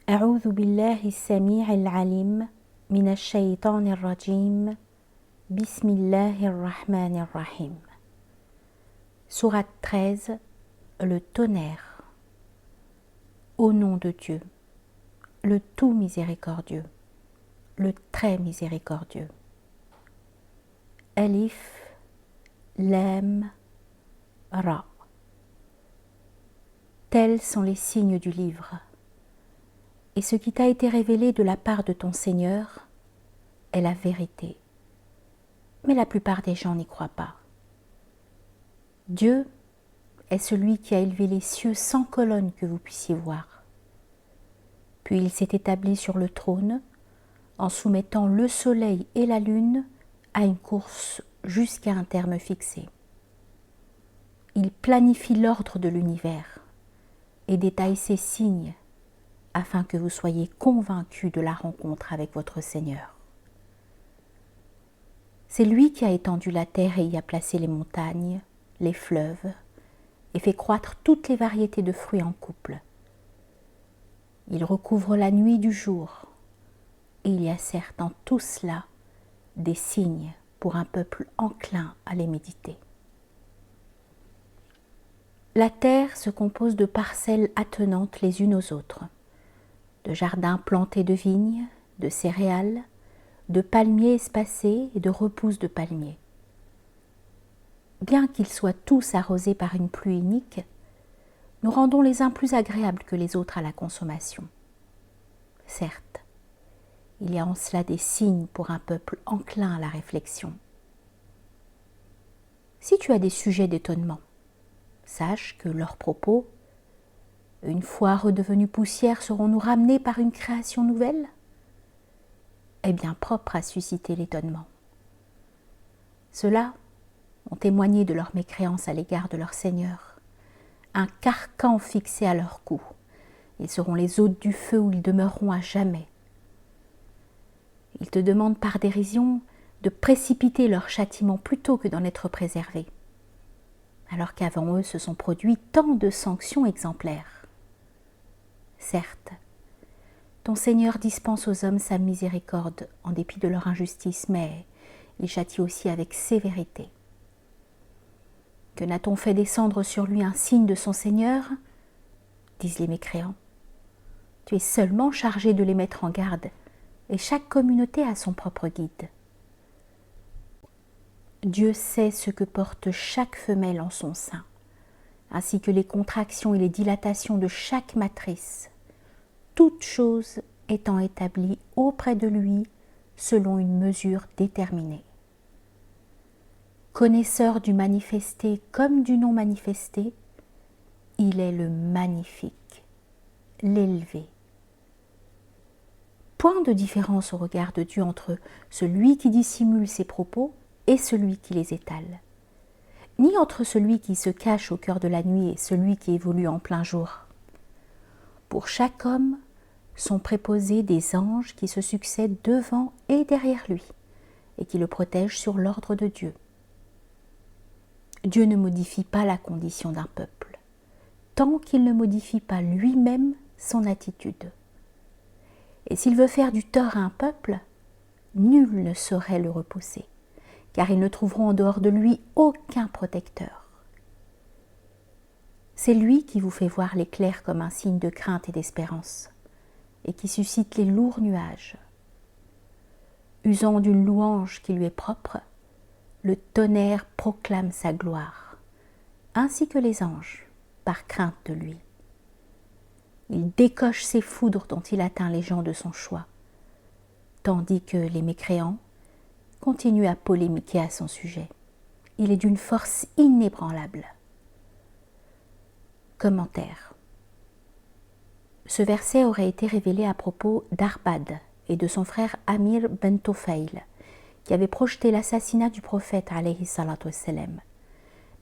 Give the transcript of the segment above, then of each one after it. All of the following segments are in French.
أعوذ بالله السميع العليم من الشيطان الرجيم بسم الله الرحمن الرحيم. Sourate 13, le tonnerre. Au nom de Dieu, le tout miséricordieux, le très miséricordieux. Alif, Lam, Ra. Tels sont les signes du livre. Et ce qui t'a été révélé de la part de ton Seigneur est la vérité. Mais la plupart des gens n'y croient pas. Dieu est celui qui a élevé les cieux sans colonne que vous puissiez voir. Puis il s'est établi sur le trône en soumettant le soleil et la lune à une course jusqu'à un terme fixé. Il planifie l'ordre de l'univers et détaille ses signes afin que vous soyez convaincus de la rencontre avec votre Seigneur. C'est lui qui a étendu la terre et y a placé les montagnes, les fleuves, et fait croître toutes les variétés de fruits en couple. Il recouvre la nuit du jour, et il y a certes en tout cela des signes pour un peuple enclin à les méditer. La terre se compose de parcelles attenantes les unes aux autres, de jardins plantés de vignes, de céréales, de palmiers espacés et de repousses de palmiers. Bien qu'ils soient tous arrosés par une pluie unique, nous rendons les uns plus agréables que les autres à la consommation. Certes, il y a en cela des signes pour un peuple enclin à la réflexion. Si tu as des sujets d'étonnement, sache que leurs propos, une fois redevenus poussière, seront-nous ramenés par une création nouvelle ? Est bien propre à susciter l'étonnement. Ceux-là ont témoigné de leur mécréance à l'égard de leur Seigneur, un carcan fixé à leur cou. Ils seront les hôtes du feu où ils demeureront à jamais. Ils te demandent par dérision de précipiter leur châtiment plutôt que d'en être préservés, alors qu'avant eux se sont produits tant de sanctions exemplaires. Certes, ton Seigneur dispense aux hommes sa miséricorde en dépit de leur injustice, mais il châtie aussi avec sévérité. Que n'a-t-on fait descendre sur lui un signe de son Seigneur ? Disent les mécréants. Tu es seulement chargé de les mettre en garde, et chaque communauté a son propre guide. Dieu sait ce que porte chaque femelle en son sein, ainsi que les contractions et les dilatations de chaque matrice, toute chose étant établie auprès de lui selon une mesure déterminée. Connaisseur du manifesté comme du non manifesté, il est le magnifique, l'élevé. Point de différence au regard de Dieu entre celui qui dissimule ses propos et celui qui les étale, ni entre celui qui se cache au cœur de la nuit et celui qui évolue en plein jour. Pour chaque homme sont préposés des anges qui se succèdent devant et derrière lui et qui le protègent sur l'ordre de Dieu. Dieu ne modifie pas la condition d'un peuple, tant qu'il ne modifie pas lui-même son attitude. Et s'il veut faire du tort à un peuple, nul ne saurait le repousser, car ils ne trouveront en dehors de lui aucun protecteur. C'est lui qui vous fait voir l'éclair comme un signe de crainte et d'espérance, et qui suscite les lourds nuages. Usant d'une louange qui lui est propre, le tonnerre proclame sa gloire, ainsi que les anges, par crainte de lui. Il décoche ses foudres dont il atteint les gens de son choix, tandis que les mécréants continuent à polémiquer à son sujet. Il est d'une force inébranlable. Commentaire. Ce verset aurait été révélé à propos d'Arbad et de son frère Amir ben Tofeil, qui avait projeté l'assassinat du prophète alayhi salatu wassalam,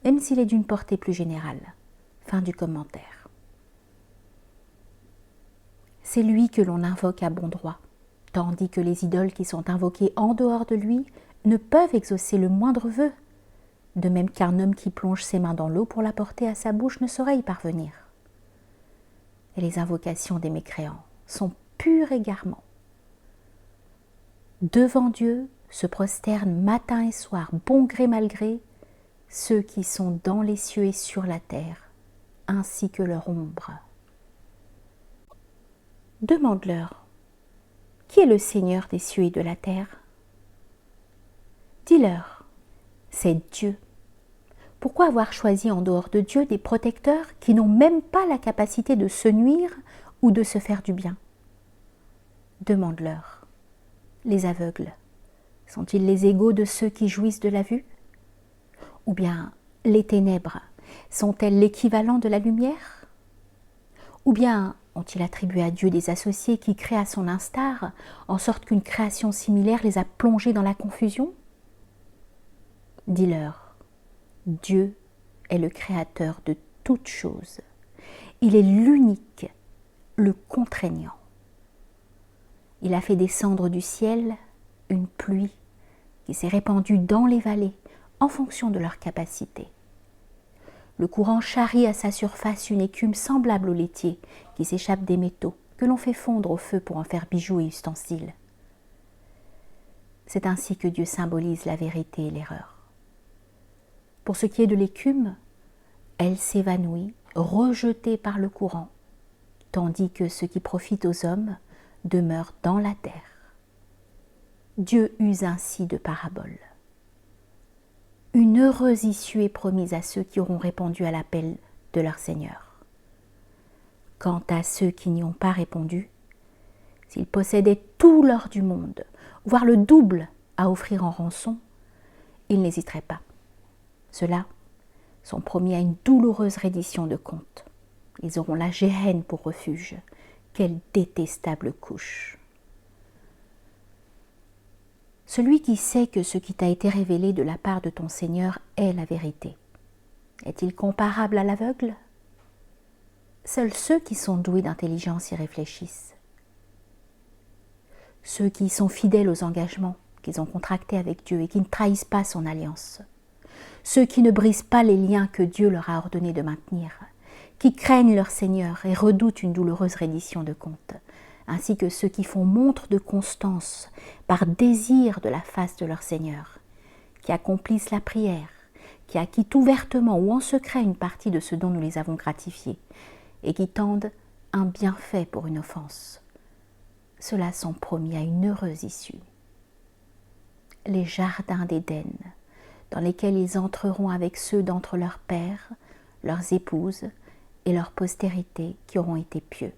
même s'il est d'une portée plus générale. Fin du commentaire. C'est lui que l'on invoque à bon droit, tandis que les idoles qui sont invoquées en dehors de lui ne peuvent exaucer le moindre vœu, de même qu'un homme qui plonge ses mains dans l'eau pour la porter à sa bouche ne saurait y parvenir. Et les invocations des mécréants son pur égarement. Devant Dieu se prosternent matin et soir, bon gré mal gré, ceux qui sont dans les cieux et sur la terre, ainsi que leur ombre. Demande-leur, qui est le Seigneur des cieux et de la terre? Dis-leur, c'est Dieu. Pourquoi avoir choisi en dehors de Dieu des protecteurs qui n'ont même pas la capacité de se nuire ou de se faire du bien? Demande-leur, les aveugles, sont-ils les égaux de ceux qui jouissent de la vue? Ou bien les ténèbres, sont-elles l'équivalent de la lumière? Ou bien ont-ils attribué à Dieu des associés qui créent à son instar, en sorte qu'une création similaire les a plongés dans la confusion? Dis-leur, Dieu est le créateur de toutes choses. Il est l'unique, le contraignant. Il a fait descendre du ciel une pluie qui s'est répandue dans les vallées en fonction de leur capacité. Le courant charrie à sa surface une écume semblable au laitier qui s'échappe des métaux que l'on fait fondre au feu pour en faire bijoux et ustensiles. C'est ainsi que Dieu symbolise la vérité et l'erreur. Pour ce qui est de l'écume, elle s'évanouit, rejetée par le courant, tandis que ce qui profite aux hommes demeure dans la terre. Dieu use ainsi de paraboles. Une heureuse issue est promise à ceux qui auront répondu à l'appel de leur Seigneur. Quant à ceux qui n'y ont pas répondu, s'ils possédaient tout l'or du monde, voire le double à offrir en rançon, ils n'hésiteraient pas. Ceux-là sont promis à une douloureuse reddition de comptes. Ils auront la géhenne pour refuge. Quelle détestable couche! Celui qui sait que ce qui t'a été révélé de la part de ton Seigneur est la vérité, est-il comparable à l'aveugle? Seuls ceux qui sont doués d'intelligence y réfléchissent. Ceux qui sont fidèles aux engagements qu'ils ont contractés avec Dieu et qui ne trahissent pas son alliance. Ceux qui ne brisent pas les liens que Dieu leur a ordonné de maintenir, qui craignent leur Seigneur et redoutent une douloureuse reddition de comptes, ainsi que ceux qui font montre de constance par désir de la face de leur Seigneur, qui accomplissent la prière, qui acquittent ouvertement ou en secret une partie de ce dont nous les avons gratifiés, et qui tendent un bienfait pour une offense. Ceux-là sont promis à une heureuse issue. Les jardins d'Éden, dans lesquels ils entreront avec ceux d'entre leurs pères, leurs épouses et leur postérité qui auront été pieux.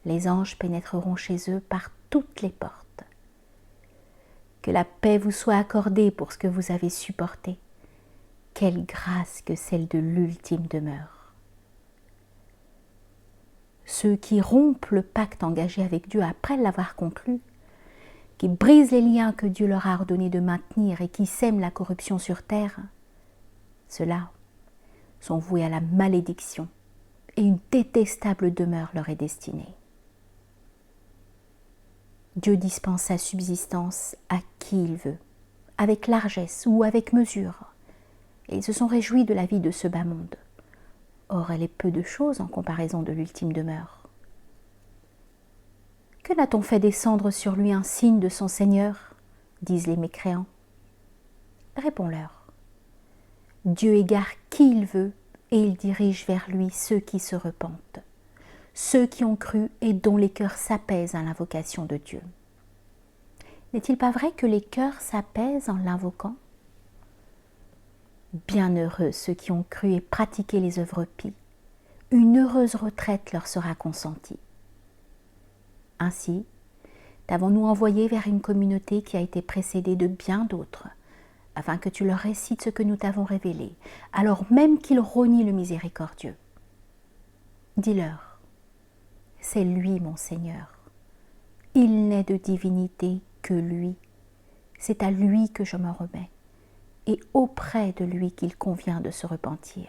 Les anges pénétreront chez eux par toutes les portes. Que la paix vous soit accordée pour ce que vous avez supporté. Quelle grâce que celle de l'ultime demeure. Ceux qui rompent le pacte engagé avec Dieu après l'avoir conclu, qui brisent les liens que Dieu leur a ordonné de maintenir et qui sèment la corruption sur terre, ceux-là sont voués à la malédiction et une détestable demeure leur est destinée. Dieu dispense sa subsistance à qui il veut, avec largesse ou avec mesure, et ils se sont réjouis de la vie de ce bas monde. Or, elle est peu de choses en comparaison de l'ultime demeure. Que n'a-t-on fait descendre sur lui un signe de son Seigneur, disent les mécréants. Réponds-leur. Dieu égare qui il veut et il dirige vers lui ceux qui se repentent, ceux qui ont cru et dont les cœurs s'apaisent à l'invocation de Dieu. N'est-il pas vrai que les cœurs s'apaisent en l'invoquant? Bienheureux ceux qui ont cru et pratiqué les œuvres pies, une heureuse retraite leur sera consentie. Ainsi, t'avons-nous envoyé vers une communauté qui a été précédée de bien d'autres, afin que tu leur récites ce que nous t'avons révélé, alors même qu'ils renient le miséricordieux. Dis-leur, c'est lui mon Seigneur. Il n'est de divinité que lui. C'est à lui que je me remets, et auprès de lui qu'il convient de se repentir.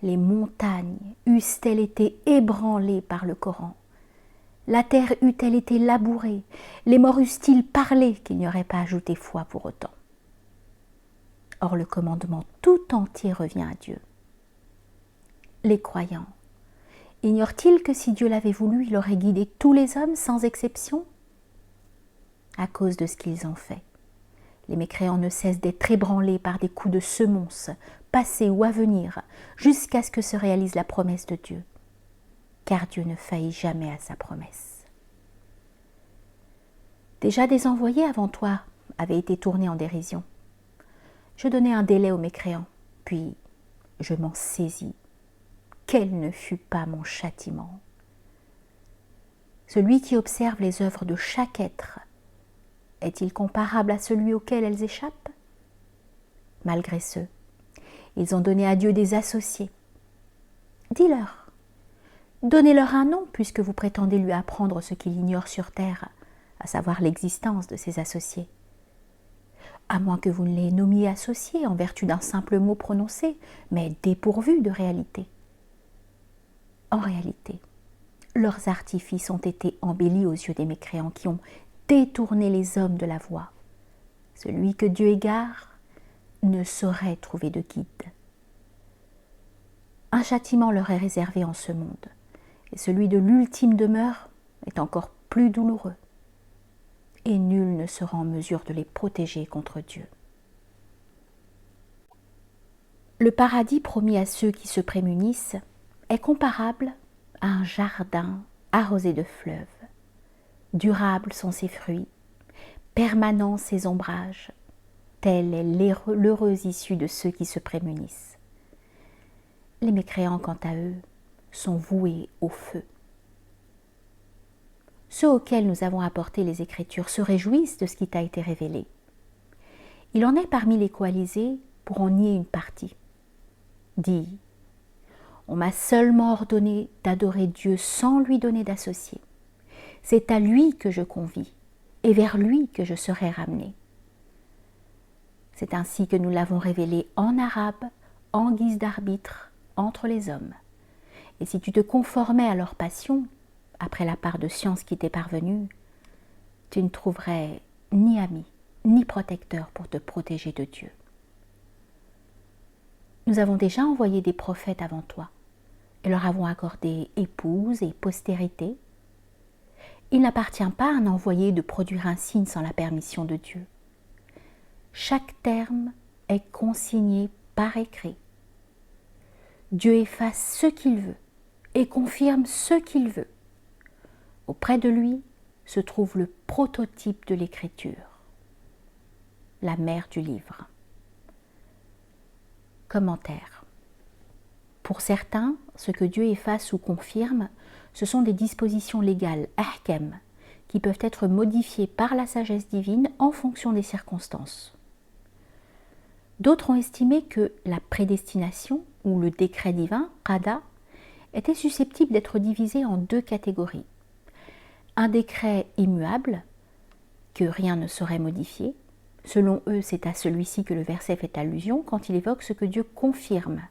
Les montagnes eussent-elles été ébranlées par le Coran, la terre eût-elle été labourée, les morts eussent-ils parlé qu'il n'y aurait pas ajouté foi pour autant. Or le commandement tout entier revient à Dieu. Les croyants, Ignore-t-il que si Dieu l'avait voulu, il aurait guidé tous les hommes sans exception? À cause de ce qu'ils ont fait, les mécréants ne cessent d'être ébranlés par des coups de semonce, passés ou à venir, jusqu'à ce que se réalise la promesse de Dieu. Car Dieu ne faillit jamais à sa promesse. Déjà des envoyés avant toi avaient été tournés en dérision. Je donnai un délai aux mécréants, puis je m'en saisis. Quel ne fut pas mon châtiment! Celui qui observe les œuvres de chaque être, est-il comparable à celui auquel elles échappent? Malgré ce, ils ont donné à Dieu des associés. Dis-leur, donnez-leur un nom puisque vous prétendez lui apprendre ce qu'il ignore sur terre, à savoir l'existence de ces associés. À moins que vous ne les nommiez associés en vertu d'un simple mot prononcé, mais dépourvus de réalité. En réalité, leurs artifices ont été embellis aux yeux des mécréants qui ont détourné les hommes de la voie. Celui que Dieu égare ne saurait trouver de guide. Un châtiment leur est réservé en ce monde, et celui de l'ultime demeure est encore plus douloureux. Et nul ne sera en mesure de les protéger contre Dieu. Le paradis promis à ceux qui se prémunissent est comparable à un jardin arrosé de fleuves. Durables sont ses fruits, permanents ses ombrages, telle est l'heureuse issue de ceux qui se prémunissent. Les mécréants, quant à eux, sont voués au feu. Ceux auxquels nous avons apporté les Écritures se réjouissent de ce qui t'a été révélé. Il en est parmi les coalisés pour en nier une partie. Dis, on m'a seulement ordonné d'adorer Dieu sans lui donner d'associé. C'est à lui que je convie et vers lui que je serai ramené. C'est ainsi que nous l'avons révélé en arabe, en guise d'arbitre entre les hommes. Et si tu te conformais à leur passion, après la part de science qui t'est parvenue, tu ne trouverais ni ami, ni protecteur pour te protéger de Dieu. Nous avons déjà envoyé des prophètes avant toi, et leur avons accordé épouse et postérité. Il n'appartient pas à un envoyé de produire un signe sans la permission de Dieu. Chaque terme est consigné par écrit. Dieu efface ce qu'il veut et confirme ce qu'il veut. Auprès de lui se trouve le prototype de l'écriture, la mère du livre. Commentaire. Pour certains, ce que Dieu efface ou confirme, ce sont des dispositions légales, ahkam, qui peuvent être modifiées par la sagesse divine en fonction des circonstances. D'autres ont estimé que la prédestination ou le décret divin, qada, était susceptible d'être divisé en deux catégories. Un décret immuable, que rien ne saurait modifier. Selon eux, c'est à celui-ci que le verset fait allusion quand il évoque ce que Dieu confirme.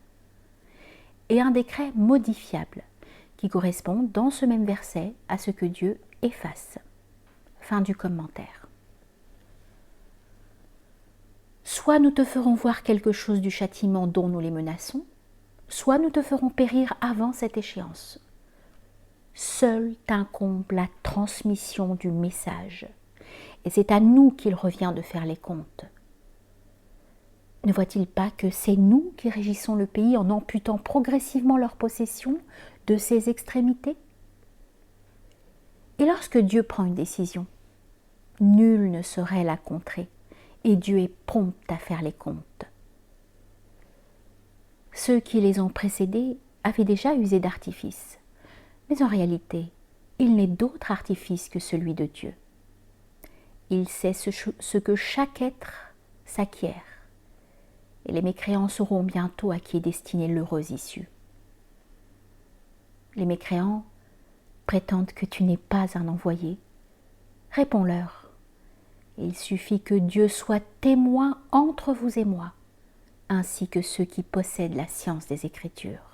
Et un décret modifiable, qui correspond dans ce même verset à ce que Dieu efface. Fin du commentaire. Soit nous te ferons voir quelque chose du châtiment dont nous les menaçons, soit nous te ferons périr avant cette échéance. Seule t'incombe la transmission du message, et c'est à nous qu'il revient de faire les comptes. Ne voit-il pas que c'est nous qui régissons le pays en amputant progressivement leur possession de ses extrémités? Et lorsque Dieu prend une décision, nul ne saurait la contrer, et Dieu est prompt à faire les comptes. Ceux qui les ont précédés avaient déjà usé d'artifice, mais en réalité, il n'est d'autre artifice que celui de Dieu. Il sait ce que chaque être s'acquiert, et les mécréants sauront bientôt à qui est destinée l'heureuse issue. Les mécréants prétendent que tu n'es pas un envoyé. Réponds-leur. Il suffit que Dieu soit témoin entre vous et moi, ainsi que ceux qui possèdent la science des Écritures.